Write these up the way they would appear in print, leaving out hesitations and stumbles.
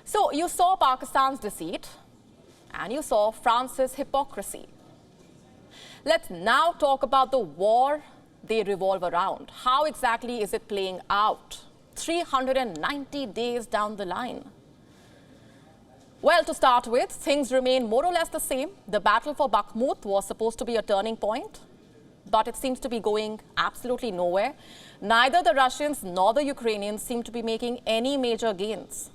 So you saw Pakistan's deceit and you saw France's hypocrisy. Let's now talk about the war they revolve around. How exactly is it playing out 390 days down the line? Well, to start with, things remain more or less the same. The battle for Bakhmut was supposed to be a turning point, but it seems to be going absolutely nowhere. Neither the Russians nor the Ukrainians seem to be making any major gains.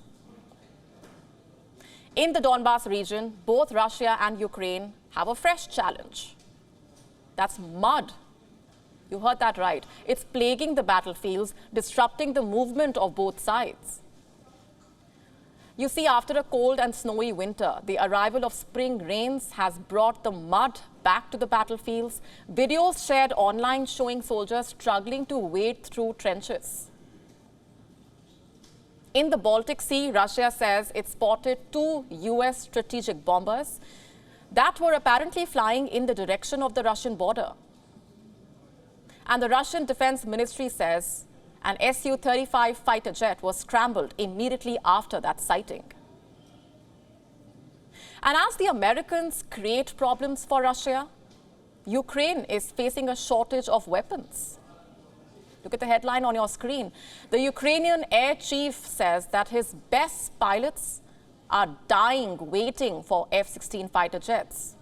In the Donbas region, both Russia and Ukraine have a fresh challenge. That's mud. You heard that right. It's plaguing the battlefields, disrupting the movement of both sides. You see, after a cold and snowy winter, the arrival of spring rains has brought the mud back to the battlefields. Videos shared online showing soldiers struggling to wade through trenches. In the Baltic Sea, Russia says it spotted 2 US strategic bombers that were apparently flying in the direction of the Russian border. And the Russian Defense Ministry says an Su-35 fighter jet was scrambled immediately after that sighting. And as the Americans create problems for Russia, Ukraine is facing a shortage of weapons. Look at the headline on your screen. The Ukrainian air chief says that his best pilots are dying waiting for F-16 fighter jets.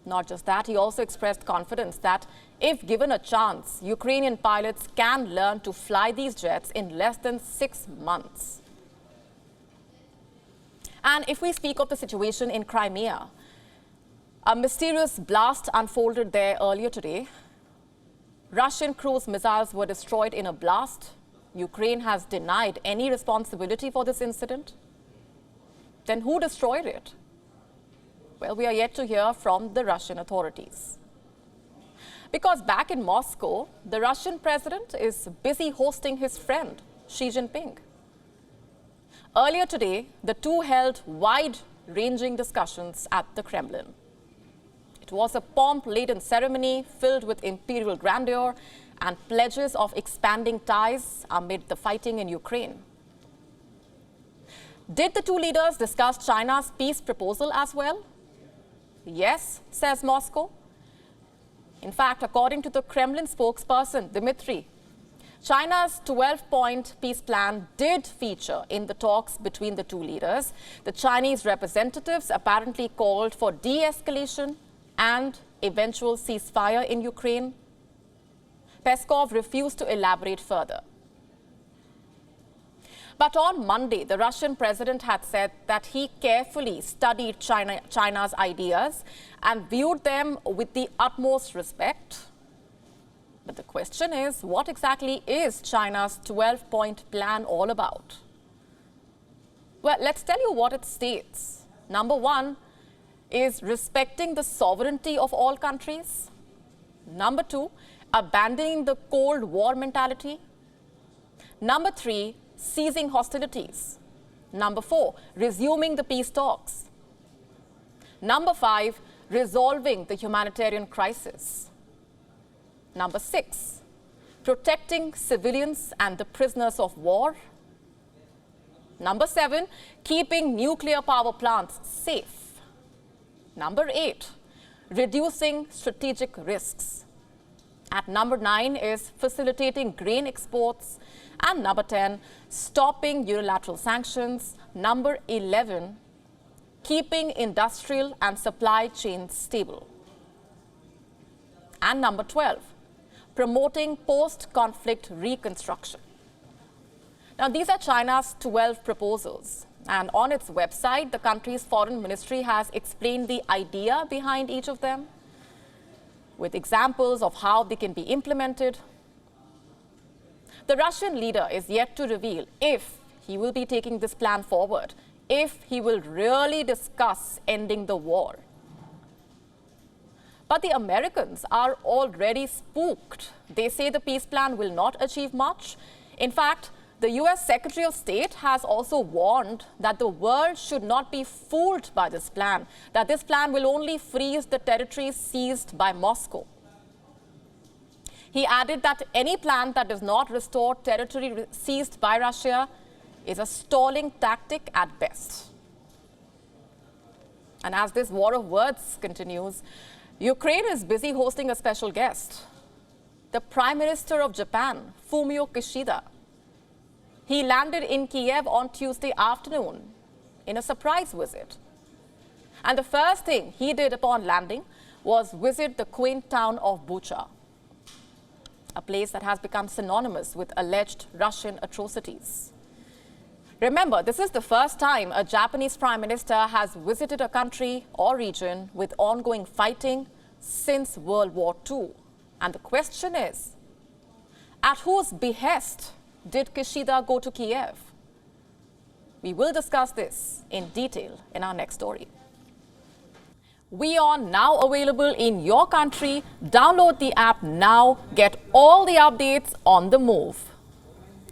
Not just that, he also expressed confidence that if given a chance, Ukrainian pilots can learn to fly these jets in less than 6 months. And if we speak of the situation in Crimea, a mysterious blast unfolded there earlier today. Russian cruise missiles were destroyed in a blast. Ukraine has denied any responsibility for this incident. Then who destroyed it? Well, we are yet to hear from the Russian authorities. Because back in Moscow, the Russian president is busy hosting his friend, Xi Jinping. Earlier today, the two held wide-ranging discussions at the Kremlin. It was a pomp-laden ceremony filled with imperial grandeur and pledges of expanding ties amid the fighting in Ukraine. Did the two leaders discuss China's peace proposal as well? Yes, says Moscow. In fact, according to the Kremlin spokesperson, Dmitry, China's 12-point peace plan did feature in the talks between the two leaders. The Chinese representatives apparently called for de-escalation and eventual ceasefire in Ukraine. Peskov refused to elaborate further. But on Monday, the Russian president had said that he carefully studied China's ideas and viewed them with the utmost respect. But the question is, what exactly is China's 12-point plan all about? Well, let's tell you what it states. Number one is respecting the sovereignty of all countries. Number two, abandoning the Cold War mentality. Number three, ceasing hostilities. Number four, resuming the peace talks. Number five, resolving the humanitarian crisis. Number six, protecting civilians and the prisoners of war. Number seven, keeping nuclear power plants safe. Number eight, reducing strategic risks. At number 9 is facilitating grain exports. And number 10, stopping unilateral sanctions. Number 11, keeping industrial and supply chains stable. And number 12, promoting post-conflict reconstruction. Now, these are China's 12 proposals. And on its website, the country's foreign ministry has explained the idea behind each of them, with examples of how they can be implemented. The Russian leader is yet to reveal if he will be taking this plan forward, if he will really discuss ending the war. But the Americans are already spooked. They say the peace plan will not achieve much. In fact, the US Secretary of State has also warned that the world should not be fooled by this plan, that this plan will only freeze the territories seized by Moscow. He added that any plan that does not restore territory seized by Russia is a stalling tactic at best. And as this war of words continues, Ukraine is busy hosting a special guest, the Prime Minister of Japan, Fumio Kishida. He landed in Kiev on Tuesday afternoon in a surprise visit. And the first thing he did upon landing was visit the quaint town of Bucha, a place that has become synonymous with alleged Russian atrocities. Remember, this is the first time a Japanese prime minister has visited a country or region with ongoing fighting since World War II. And the question is, at whose behest did Kishida go to Kiev? We will discuss this in detail in our next story. WION now available in your country. Download the app now. Get all the updates on the move.